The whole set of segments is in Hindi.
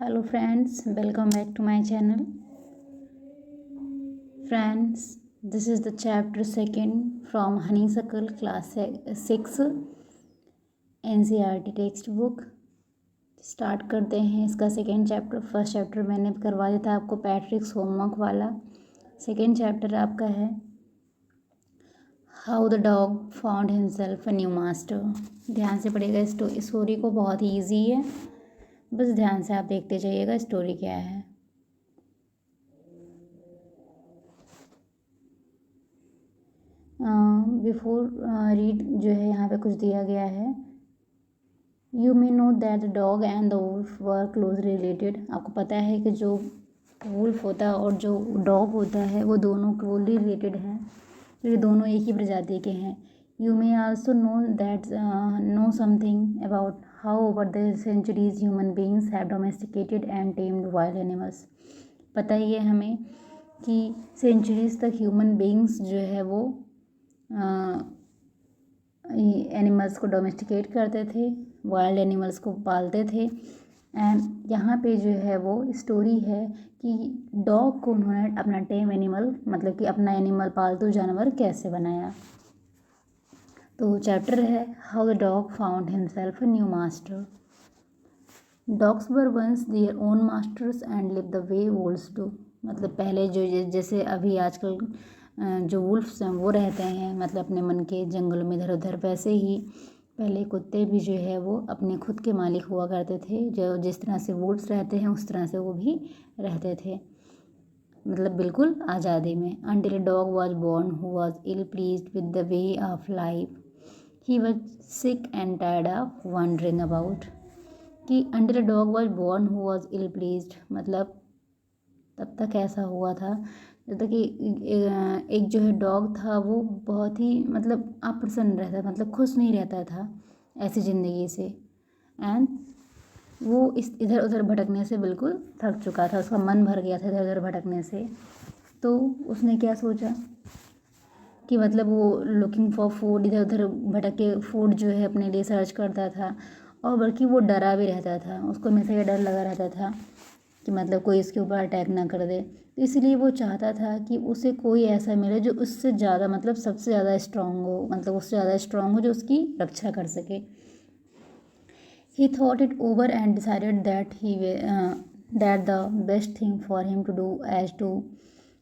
Hello friends, welcome back to my channel. Friends, this is the chapter 2nd from Honeysuckle class 6 NCERT text book. Start करते हैं इसका सेकेंड चैप्टर। फर्स्ट चैप्टर मैंने करवा दिया था आपको पैट्रिक्स होमवर्क वाला। सेकेंड चैप्टर आपका है how the dog found himself a new master. ध्यान से पढ़िएगा, स्टोरी को बहुत ही ईजी है, बस ध्यान से आप देखते जाइएगा स्टोरी क्या है। बिफोर रीड जो है यहाँ पे कुछ दिया गया है। You may know that the dog and the wolf were closely related. आपको पता है कि जो वुल्फ होता है और जो डॉग होता है वो दोनों क्लोजली रिलेटेड हैं, ये दोनों एक ही प्रजाति के हैं। You may also know that know something about how over the centuries human beings have domesticated and tamed wild animals. पता ही है हमें कि सेंचुरीज तक ह्यूमन बींग्स जो है वो एनिमल्स को डोमेस्टिकेट करते थे, वाइल्ड एनिमल्स को पालते थे। एंड यहाँ पे जो है वो स्टोरी है कि डॉग को उन्होंने अपना टेम एनिमल मतलब कि अपना एनिमल पालतू जानवर कैसे बनाया। तो चैप्टर है how the dog found himself a new master. Dogs were once their own masters and live the way wolves do. मतलब पहले जो जैसे अभी आजकल जो वुल्फ्स हैं वो रहते हैं मतलब अपने मन के जंगलों में इधर उधर, वैसे ही पहले कुत्ते भी जो है वो अपने खुद के मालिक हुआ करते थे। जो जिस तरह से वुल्फ्स रहते हैं उस तरह से वो भी रहते थे, मतलब बिल्कुल आज़ादी में। Until a dog was born who was ill pleased with the way of life, he was sick and tired of wandering about. कि until a dog was born who was ill pleased, मतलब तब तक ऐसा हुआ था जब तक कि एक जो है डॉग था वो बहुत ही मतलब अप्रसन्न रहता, मतलब खुश नहीं रहता था ऐसी ज़िंदगी से। एंड वो इस इधर उधर भटकने से बिल्कुल थक चुका था, उसका मन भर गया था इधर उधर भटकने से। तो उसने क्या सोचा कि मतलब वो लुकिंग फॉर फूड, इधर उधर भटक के फूड जो है अपने लिए सर्च करता था। और बल्कि वो डरा भी रहता था, उसको हमेशा ये डर लगा रहता था कि मतलब कोई इसके ऊपर अटैक ना कर दे। तो इसलिए वो चाहता था कि उसे कोई ऐसा मिले जो उससे ज़्यादा मतलब सबसे ज़्यादा स्ट्रांग हो, मतलब उससे ज़्यादा स्ट्रांग हो जो उसकी रक्षा कर सके। He thought it over and decided that the best thing for him to do as to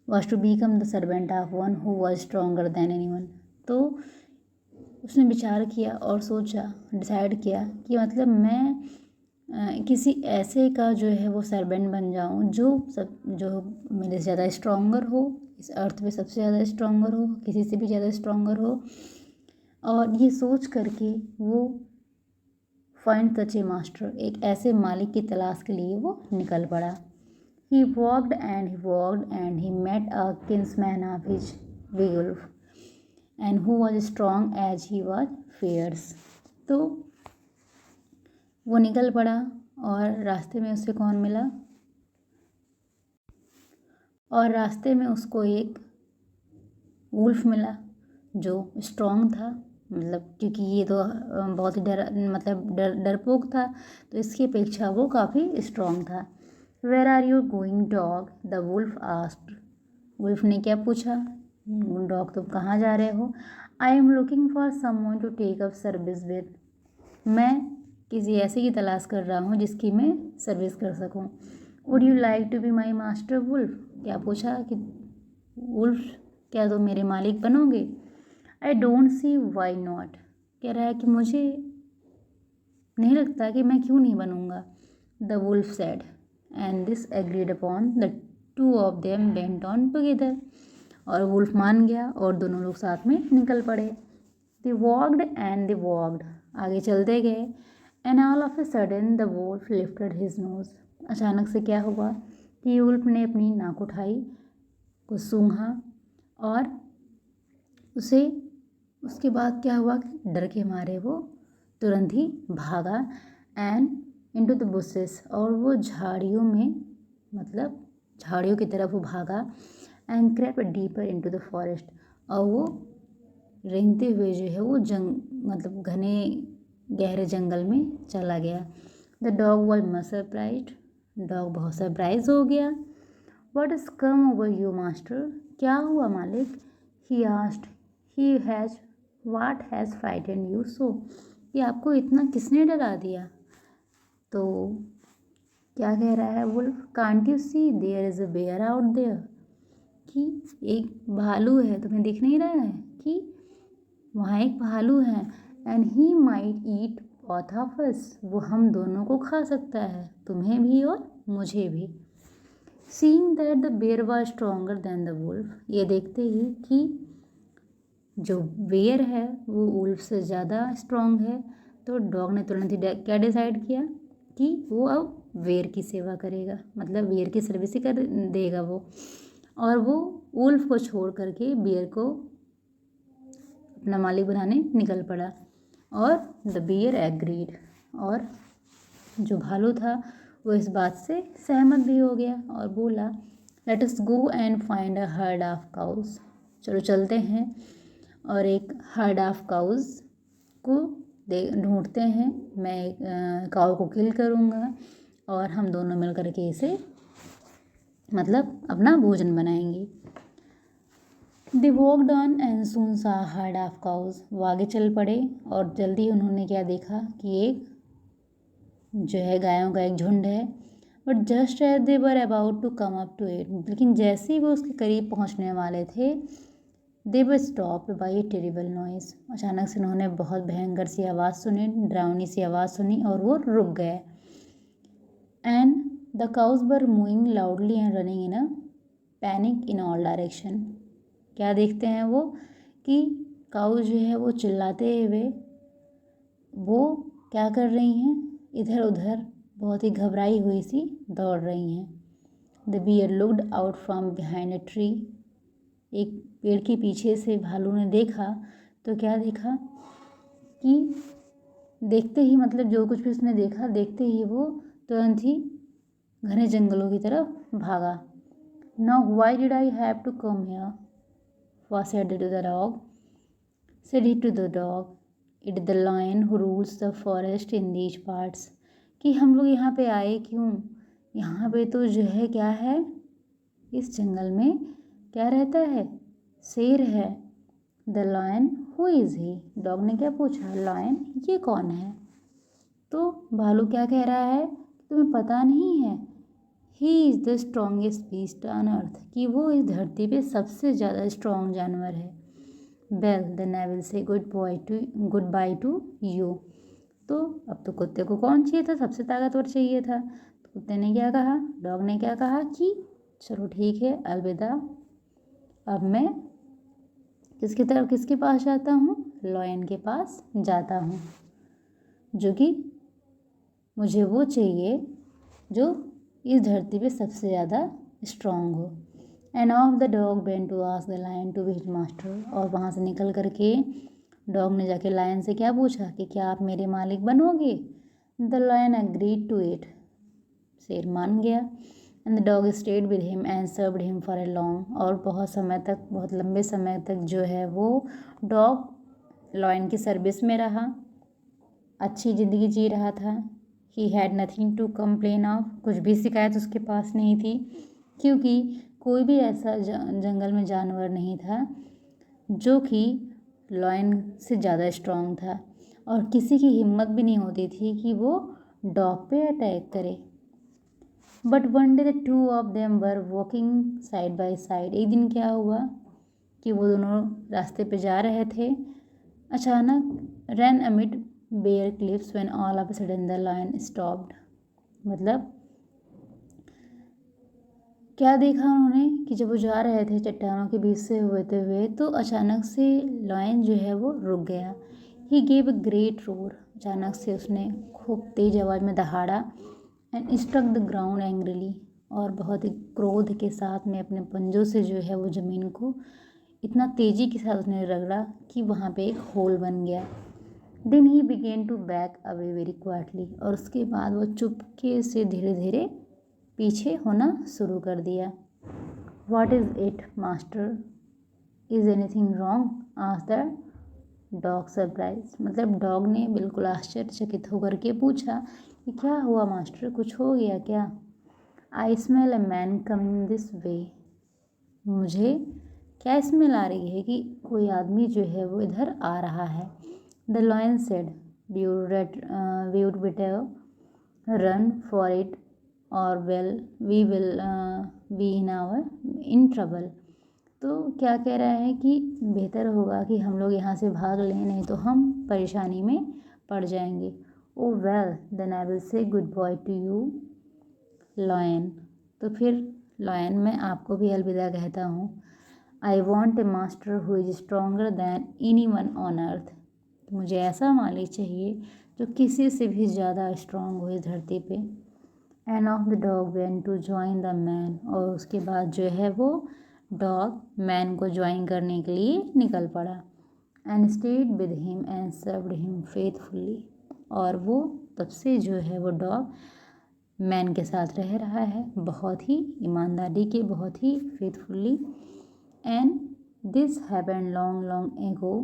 was to become the servant of one who was stronger than anyone। तो उसने विचार किया और सोचा, डिसाइड किया कि मतलब मैं किसी ऐसे का जो है वो सर्वेंट बन जाऊँ जो मेरे से ज़्यादा स्ट्रोंगर हो, इस अर्थ पे सबसे ज़्यादा स्ट्रोंगर हो, किसी से भी ज़्यादा स्ट्रोंगर हो। और ये सोच करके वो फाइंड सच ए मास्टर, एक ऐसे मालिक की तलाश के लिए वो निकल पड़ा। He walked and he met a kinsman of his beowulf, and who was strong as he was fierce। तो वो निकल पड़ा और रास्ते में उससे कौन मिला, और रास्ते में उसको एक वुल्फ मिला जो स्ट्रॉन्ग था, मतलब क्योंकि ये तो बहुत ही डरपोक था, तो इसकी अपेक्षा वो काफ़ी स्ट्रॉन्ग था। Where are you going dog, the wolf asked. Wolf ने क्या पूछा, डॉग तुम कहाँ जा रहे हो। I am looking for someone to take up service with. मैं किसी ऐसे की तलाश कर रहा हूँ जिसकी मैं सर्विस कर सकूँ। Would you like to be my master wolf. क्या पूछा कि वुल्फ क्या तुम मेरे मालिक बनोगे। I don't see why not. कह रहा है कि मुझे नहीं लगता कि मैं क्यों नहीं बनूँगा। The wolf said and this agreed upon the two of them went on together. और वुल्फ मान गया और दोनों लोग साथ में निकल पड़े। They walked and they walked, आगे चलते गए। And all of a sudden the wolf lifted his nose. अचानक से क्या हुआ कि वुल्फ ने अपनी नाक उठाई, को सूंघा, और उसे उसके बाद क्या हुआ कि डर के मारे वो तुरंत ही भागा एंड इनटू द बुशेस, और वो झाड़ियों में मतलब झाड़ियों की तरफ वो भागा। And crepe deeper into the forest, और वो रेंगते हुए जो है वो मतलब घने गहरे जंगल में चला गया। The dog was much surprised dog बहुत सरप्राइज हो गया। What is come over you master, क्या हुआ मालिक? He asked. He has what has frighten you so, ये आपको इतना किसने डरा दिया? तो क्या कह रहा है wolf, can't you see there is a bear out there, कि एक भालू है, तुम्हें दिख नहीं रहा है कि वहाँ एक भालू है। And he might eat both of us, वो हम दोनों को खा सकता है, तुम्हें भी और मुझे भी। Seeing that the bear was stronger than the wolf, ये देखते ही कि जो बेयर है वो वुल्फ से ज़्यादा स्ट्रॉन्ग है, तो डॉग ने तुरंत ही क्या डिसाइड किया कि वो अब बेयर की सेवा करेगा, मतलब बेयर की सर्विस ही कर देगा वो। और वो वुल्फ को छोड़ करके बेयर को अपना मालिक बनाने निकल पड़ा। और द बियर एग्रीड, और जो भालू था वो इस बात से सहमत भी हो गया और बोला, let us go and find a herd of cows, चलो चलते हैं और एक हर्ड ऑफ काउज को ढूंढते हैं, मैं एक काऊ को किल करूँगा और हम दोनों मिल करके इसे मतलब अपना भोजन बनाएंगे। दे वॉकड ऑन एंड सून सा हर्ड ऑफ काउज, वो आगे चल पड़े और जल्दी उन्होंने क्या देखा कि एक जो है गायों का एक झुंड है। But just as they were about to come up to it, लेकिन जैसे ही वो उसके करीब पहुंचने वाले थे, they were stopped by a terrible noise, अचानक से उन्होंने बहुत भयंकर सी आवाज़ सुनी, डरावनी सी आवाज़ सुनी और वो रुक गए। And the cows were moving loudly and running in a panic in all direction, क्या देखते हैं वो कि काऊ जो है वो चिल्लाते हुए वो क्या कर रही हैं, इधर उधर बहुत ही घबराई हुई सी दौड़ रही हैं। The bear looked out from behind a tree, एक पेड़ के पीछे से भालू ने देखा तो क्या देखा कि देखते ही मतलब जो कुछ भी उसने देखा, देखते ही वो तुरंत ही घने जंगलों की तरफ भागा। Now why did I have to come here, was said to the dog. Said he to the dog, it is the lion who rules the forest in these parts, कि हम लोग यहाँ पे आए क्यों, यहाँ पे तो जो है क्या है, इस जंगल में क्या रहता है, शेर है। The lion who is he, dog ने क्या पूछा, लायन ये कौन है? तो भालू क्या कह रहा है, तुम्हें पता नहीं है, he is the strongest beast on earth, कि वो इस धरती पे सबसे ज़्यादा स्ट्रॉन्ग जानवर है। Well then I will say goodbye to you, तो अब तो कुत्ते को कौन चाहिए था, सबसे ताकतवर चाहिए था, तो कुत्ते ने क्या कहा, डॉग ने क्या कहा कि चलो ठीक है अलविदा, अब मैं किसके पास जाता हूँ, लॉयन के पास जाता हूँ, जो कि मुझे वो चाहिए जो इस धरती पे सबसे ज़्यादा स्ट्रॉन्ग हो। And of the dog went to ask the lion to be his master, और वहाँ से निकल करके डॉग ने जाके लायन से क्या पूछा कि क्या आप मेरे मालिक बनोगे? The lion agreed to it, शेर मान गया। And the dog stayed with him and served him for a long, और बहुत समय तक, बहुत लंबे समय तक जो है वो डॉग लायन की सर्विस में रहा, अच्छी ज़िंदगी जी रहा था। He had nothing to complain of, कुछ भी शिकायत उसके पास नहीं थी, क्योंकि कोई भी ऐसा जंगल में जानवर नहीं था जो कि लायन से ज़्यादा स्ट्रॉन्ग था, और किसी की हिम्मत भी नहीं होती थी कि वो डॉग पे अटैक करे। But one day the two of them were walking side by side, एक दिन क्या हुआ कि वो दोनों रास्ते पे जा रहे थे, अचानक ran amid bare cliffs when all of a sudden the lion stopped, मतलब क्या देखा उन्होंने कि जब वो जा रहे थे चट्टानों के बीच से होते हुए, तो अचानक से लायन जो है वो रुक गया। He gave a great roar, अचानक से उसने खूब तेज आवाज़ में दहाड़ा। And struck the ground angrily, और बहुत ही क्रोध के साथ में अपने पंजों से जो है वो ज़मीन को इतना तेज़ी के साथ उसने रगड़ा कि वहाँ पे एक होल बन गया। Then he began to back away very quietly, और उसके बाद वो चुपके से धीरे धीरे पीछे होना शुरू कर दिया। What is it master, is anything wrong, asked the dog surprise, मतलब डॉग ने बिल्कुल आश्चर्यचकित होकर के पूछा कि क्या हुआ मास्टर, कुछ हो गया क्या? I smell a man coming this way. मुझे क्या स्मेल आ रही है कि कोई आदमी जो है वो इधर आ रहा है। The lion said we would better run for it और we will be in trouble. तो क्या कह रहा है कि बेहतर होगा कि हम लोग यहाँ से भाग लें, नहीं तो हम परेशानी में पड़ जाएंगे। Oh well then I will say goodbye to you lion. तो फिर लॉयन मैं आपको भी अलविदा कहता हूँ। I want a master who is stronger than any one on earth. मुझे ऐसा मालिक चाहिए जो किसी से भी ज़्यादा स्ट्रांग हो इस धरती पे। And of the dog went to join the man. और उसके बाद जो है वो डॉग मैन को ज्वाइन करने के लिए निकल पड़ा। And stayed with him and served him faithfully. और वो तब से जो है वो डॉग मैन के साथ रह रहा है, बहुत ही ईमानदारी के, बहुत ही faithfully. And this happened long long ago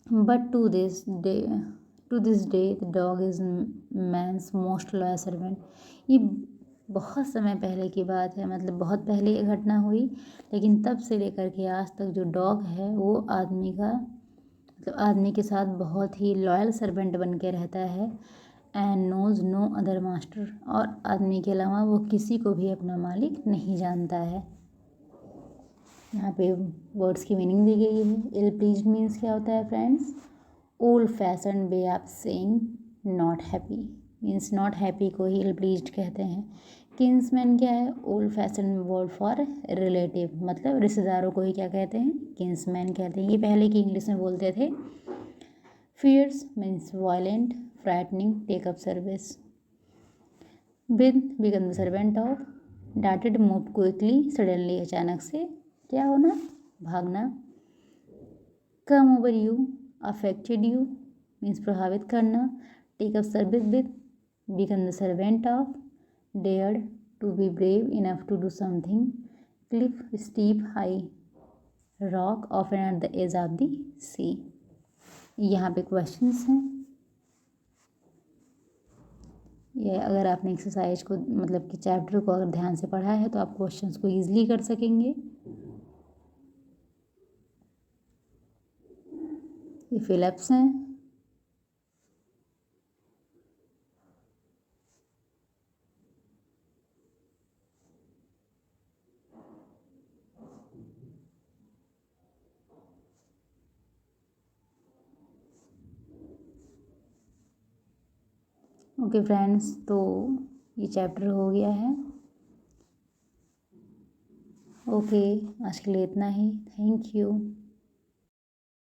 but to this day the dog is man's most loyal servant. ये बहुत समय पहले की बात है, मतलब बहुत पहले ये घटना हुई, लेकिन तब से लेकर के आज तक जो डॉग है वो आदमी का, मतलब आदमी के साथ बहुत ही लॉयल सर्वेंट बन के रहता है। And knows no other master. और आदमी के अलावा वो किसी को भी अपना मालिक नहीं जानता है। यहाँ पे वर्ड्स की मीनिंग दी गई है। इल प्लीज्ड मीन्स क्या होता है friends? Old fashion way of saying not happy, means not happy को ही इल प्लीज्ड कहते हैं। किन्समैन क्या है? Old fashion word for relative, मतलब रिश्तेदारों को ही क्या कहते हैं? किन्समैन कहते हैं। ये पहले की इंग्लिश में बोलते थे। Fierce means violent, frightening, take up service. With become the servant of. डाटेड मूव क्विकली, सडनली, अचानक से क्या होना? भागना। Come over you, affected you means प्रभावित करना। Take up service with, become the servant of. Dared, to be brave enough to do something. Cliff, steep, high rock often at the edge of the sea. यहाँ पे क्वेश्चंस हैं। ये अगर आपने एक्सरसाइज को, मतलब कि चैप्टर को अगर ध्यान से पढ़ा है तो आप क्वेश्चंस को ईजिली कर सकेंगे। ये फिलअप्स हैं। ओके फ्रेंड्स, तो ये चैप्टर हो गया है। ओके, आज के लिए इतना ही। Thank you.